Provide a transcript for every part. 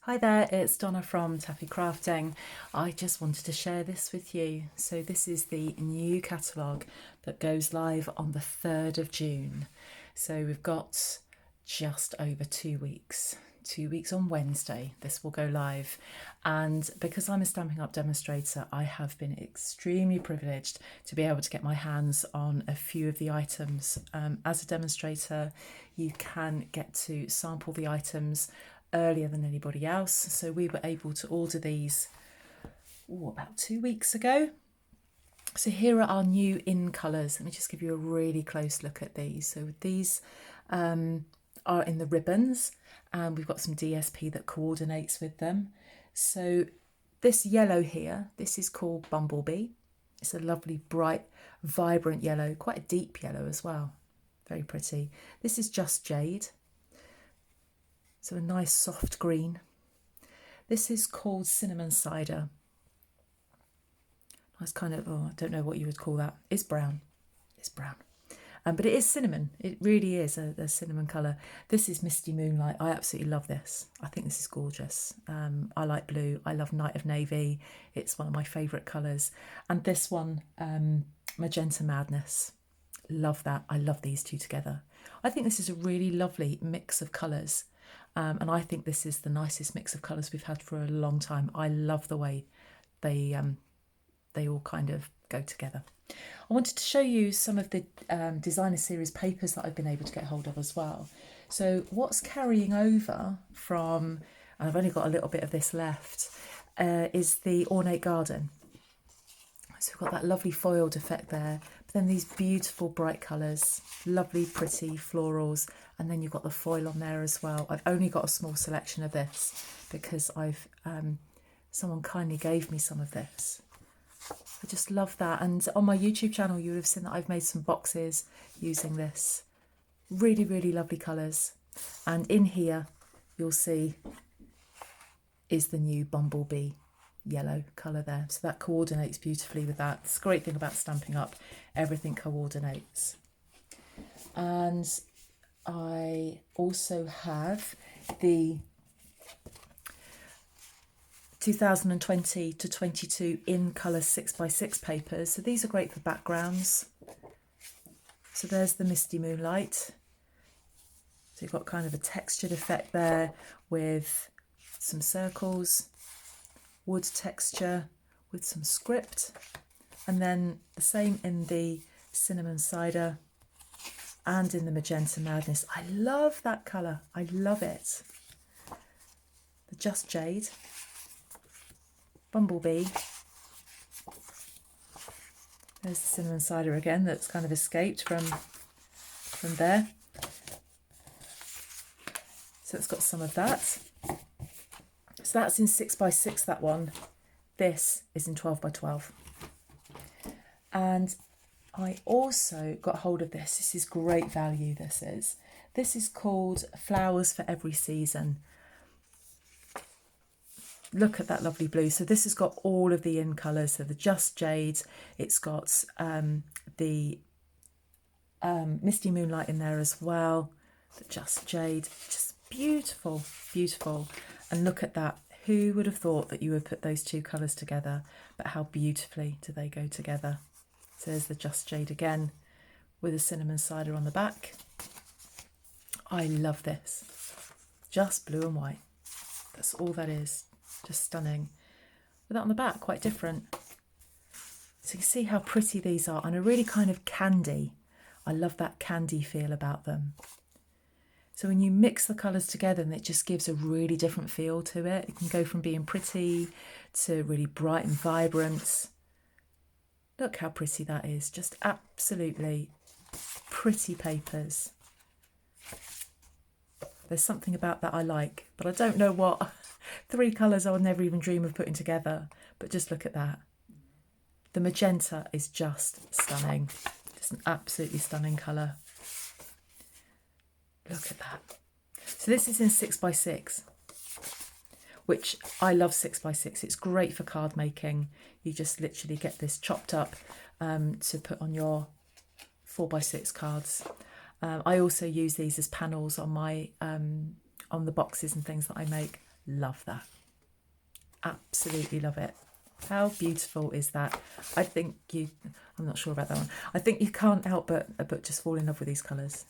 Hi there, it's Donna from Taffy Crafting. I just wanted to share this with you. So this is the new catalogue that goes live on the 3rd of June. So we've got just over 2 weeks. 2 weeks on Wednesday, this will go live. And because I'm a Stampin' Up demonstrator, I have been extremely privileged to be able to get my hands on a few of the items. As a demonstrator, you can get to sample the items earlier than anybody else. So we were able to order these about 2 weeks ago. So here are our new in colours. Let me just give you a really close look at these. So these are in the ribbons, and we've got some DSP that coordinates with them. So this yellow here, this is called Bumblebee. It's a lovely, bright, vibrant yellow, quite a deep yellow as well. Very pretty. This is Just Jade. So a nice soft green. This is called Cinnamon Cider. Nice kind of, I don't know what you would call that. It's brown. It's brown. But it is cinnamon. It really is a cinnamon colour. This is Misty Moonlight. I absolutely love this. I think this is gorgeous. I like blue. I love Night of Navy. It's one of my favourite colours. And this one, Magenta Madness. Love that. I love these two together. I think this is a really lovely mix of colours. And I think this is the nicest mix of colours we've had for a long time. I love the way they all kind of go together. I wanted to show you some of the designer series papers that I've been able to get hold of as well. So what's carrying over from, and I've only got a little bit of this left, is the Ornate Garden. So we've got that lovely foiled effect there, but then these beautiful bright colours, lovely pretty florals, and then you've got the foil on there as well. I've only got a small selection of this because someone kindly gave me some of this. I just love that. And on my YouTube channel, you would have seen that I've made some boxes using this. Really, really lovely colours. And in here, you'll see is the new Bumblebee yellow colour there. So that coordinates beautifully with that. It's a great thing about Stampin' Up. Everything coordinates. And I also have the 2020 to 22 in colour 6x6 papers. So these are great for backgrounds. So there's the Misty Moonlight. So you've got kind of a textured effect there with some circles, wood texture with some script, and then the same in the Cinnamon Cider and in the Magenta Madness. I love that colour. I love it. The Just Jade, Bumblebee. There's the Cinnamon Cider again that's kind of escaped from there. So it's got some of that. So that's in 6x6, that one. This is in 12x12. And I also got hold of this. This is great value, this is. This is called Flowers for Every Season. Look at that lovely blue. So this has got all of the in colours. So the Just Jade, it's got the Misty Moonlight in there as well. The Just Jade, just beautiful, beautiful. And look at that. Who would have thought that you would put those two colours together? But how beautifully do they go together? So there's the Just Jade again with a Cinnamon Cider on the back. I love this. Just blue and white. That's all that is. Just stunning. With that on the back, quite different. So you can see how pretty these are, and a really kind of candy. I love that candy feel about them. So when you mix the colours together, and it just gives a really different feel to it. It can go from being pretty to really bright and vibrant. Look how pretty that is. Just absolutely pretty papers. There's something about that I like, but I don't know what. 3 colours I would never even dream of putting together. But just look at that. The magenta is just stunning. Just an absolutely stunning colour. Look at that. So this is in 6x6, which I love 6x6. It's great for card making. You just literally get this chopped up to put on your 4x6 cards. I also use these as panels on my on the boxes and things that I make. Love that. Absolutely love it. How beautiful is that? I'm not sure about that one. I think you can't help but just fall in love with these colours.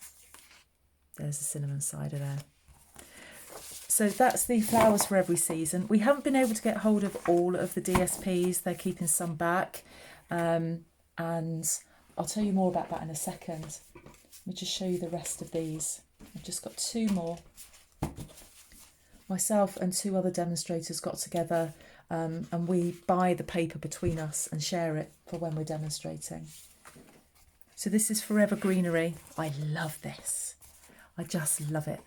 There's the cinnamon cider there. So that's the flowers for every season. We haven't been able to get hold of all of the DSPs. They're keeping some back. And I'll tell you more about that in a second. Let me just show you the rest of these. I've just got 2 more. Myself and 2 other demonstrators got together and we buy the paper between us and share it for when we're demonstrating. So this is Forever Greenery. I love this. I just love it.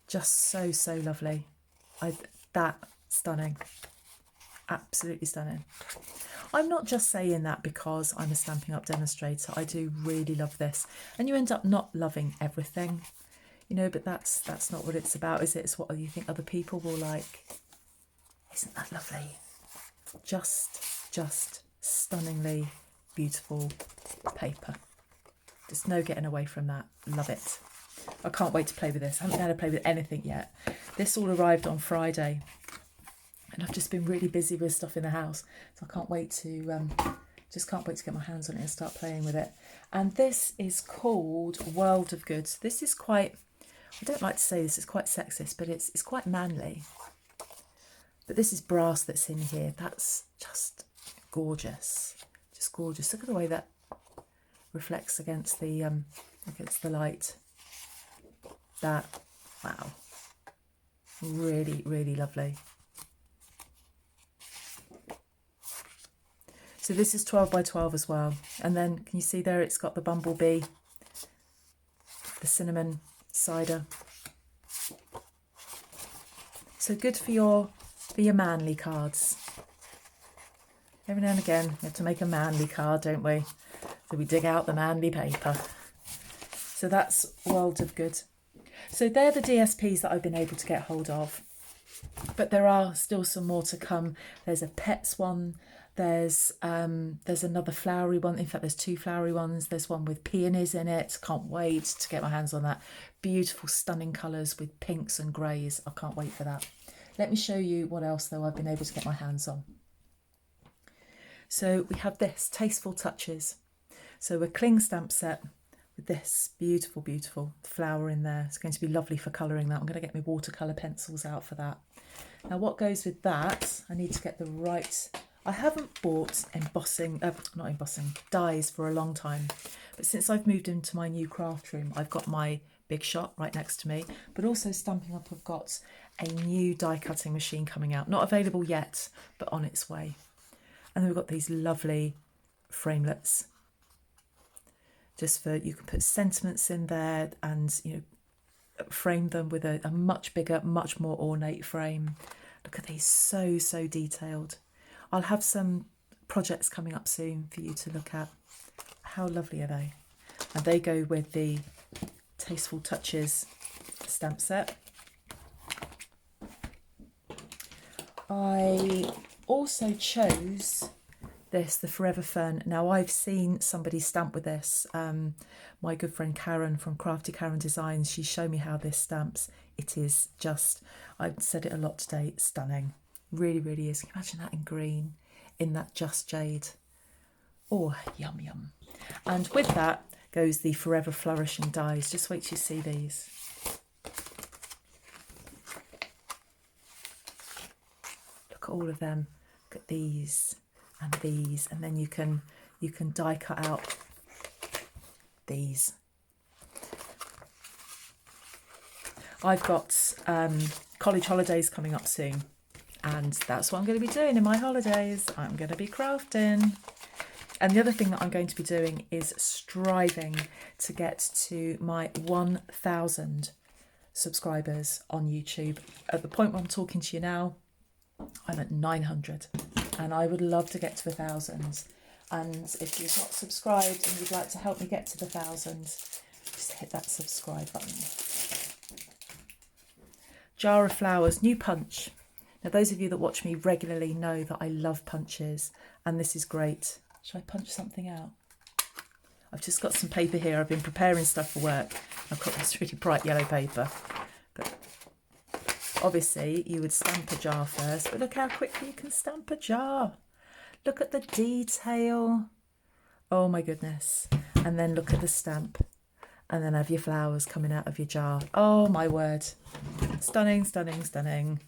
Just so, so lovely. That stunning. Absolutely stunning. I'm not just saying that because I'm a Stampin' Up demonstrator. I do really love this. And you end up not loving everything, you know, but that's not what it's about, is it? It's what you think other people will like. Isn't that lovely? Just stunningly beautiful paper. There's no getting away from that. Love it. I can't wait to play with this. I haven't been able to play with anything yet. This all arrived on Friday. And I've just been really busy with stuff in the house. So I can't wait to, just can't wait to get my hands on it and start playing with it. And this is called World of Goods. This is quite, I don't like to say this, it's quite sexist, but it's quite manly. But this is brass that's in here. That's just gorgeous. Just gorgeous. Look at the way that reflects against the light. That, wow. Really, really lovely. So this is 12 by 12 as well. And then can you see there it's got the bumblebee, the cinnamon cider. So good for your manly cards. Every now and again we have to make a manly card, don't we? So we dig out the manly paper. So that's World of Good. So they're the DSPs that I've been able to get hold of. But there are still some more to come. There's a pets one. There's another flowery one. In fact, there's 2 flowery ones. There's one with peonies in it. Can't wait to get my hands on that. Beautiful, stunning colours with pinks and greys. I can't wait for that. Let me show you what else, though, I've been able to get my hands on. So we have this, Tasteful Touches. So a cling stamp set with this beautiful, beautiful flower in there. It's going to be lovely for colouring that. I'm going to get my watercolour pencils out for that. Now what goes with that, I need to get the right... I haven't bought dies for a long time. But since I've moved into my new craft room, I've got my Big Shot right next to me. But also Stampin' Up have got a new die cutting machine coming out. Not available yet, but on its way. And then we've got these lovely framelets. Just for, you can put sentiments in there and, you know, frame them with a much bigger, much more ornate frame. Look at these, so, so detailed. I'll have some projects coming up soon for you to look at. How lovely are they? And they go with the Tasteful Touches stamp set. I also chose this, the Forever Fern. Now I've seen somebody stamp with this. My good friend Karen from Crafty Karen Designs, she showed me how this stamps. It is just, I've said it a lot today, stunning. Really, really is. Can you imagine that in green, in that Just Jade? Oh, yum, yum. And with that goes the Forever Flourishing dies. Just wait till you see these. Look at all of them. Look at these, and then you can die cut out these. I've got college holidays coming up soon, and that's what I'm going to be doing in my holidays. I'm going to be crafting. And the other thing that I'm going to be doing is striving to get to my 1,000 subscribers on YouTube. At the point where I'm talking to you now, I'm at 900, and I would love to get to 1,000. And if you've not subscribed and you'd like to help me get to the 1,000, just hit that subscribe button. Jar of Flowers, new punch. Now those of you that watch me regularly know that I love punches, and this is great. Should I punch something out? I've just got some paper here. I've been preparing stuff for work. I've got this really bright yellow paper. But Obviously, you would stamp a jar first, but look how quickly you can stamp a jar. Look at the detail. Oh my goodness. And then look at the stamp. And then have your flowers coming out of your jar. Oh my word. Stunning, stunning, stunning.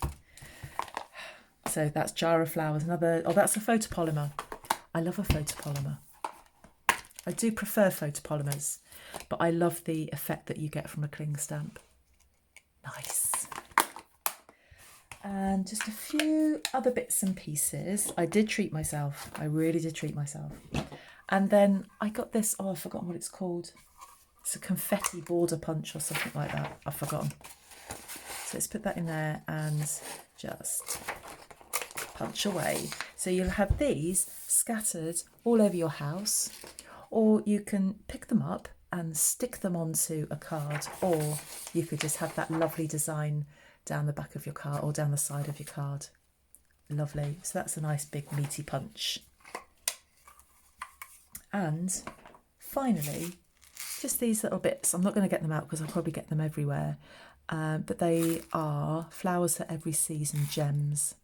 So that's jar of flowers. Another, oh, that's a photopolymer. I love a photopolymer. I do prefer photopolymers, but I love the effect that you get from a cling stamp. Nice. And just a few other bits and pieces. I did treat myself. I really did treat myself. And then I got this, oh, I've forgotten what it's called. It's a confetti border punch or something like that. I've forgotten. So let's put that in there and just punch away. So you'll have these scattered all over your house, or you can pick them up and stick them onto a card, or you could just have that lovely design down the back of your card or down the side of your card. Lovely. So that's a nice big meaty punch. And finally, just these little bits. I'm not going to get them out because I'll probably get them everywhere. But they are Flowers for Every Season gems.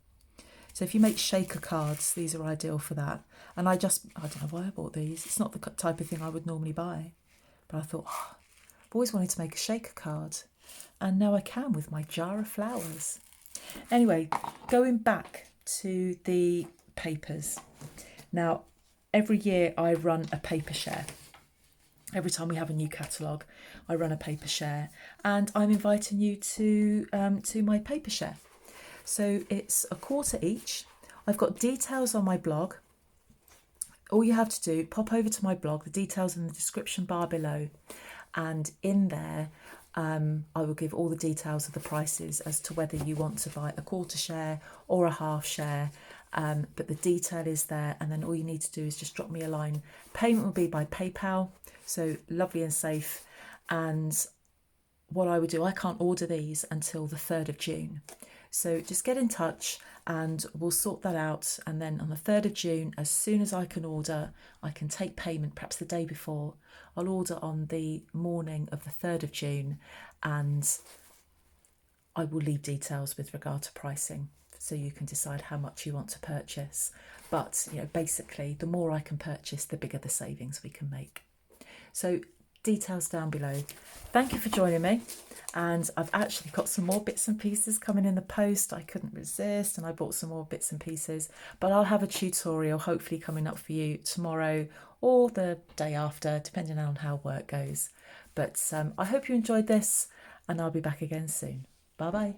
So if you make shaker cards, these are ideal for that. And I don't know why I bought these. It's not the type of thing I would normally buy. But I thought, oh, I've always wanted to make a shaker card. And now I can with my jar of flowers. Anyway, going back to the papers. Now, every year I run a paper share. Every time we have a new catalogue, I run a paper share. And I'm inviting you to my paper share. So it's £1/4 each. I've got details on my blog. All you have to do, pop over to my blog, the details in the description bar below. And in there, I will give all the details of the prices as to whether you want to buy a 1/4 share or a 1/2 share. But the detail is there. And then all you need to do is just drop me a line. Payment will be by PayPal. So lovely and safe. And what I would do, I can't order these until the 3rd of June. So just get in touch and we'll sort that out. And then on the 3rd of June, as soon as I can order, I can take payment perhaps the day before. I'll order on the morning of the 3rd of June and I will leave details with regard to pricing so you can decide how much you want to purchase. But, you know, basically, the more I can purchase, the bigger the savings we can make. So details down below. Thank you for joining me. And I've actually got some more bits and pieces coming in the post. I couldn't resist and I bought some more bits and pieces. But I'll have a tutorial hopefully coming up for you tomorrow or the day after, depending on how work goes. But I hope you enjoyed this and I'll be back again soon. Bye-bye.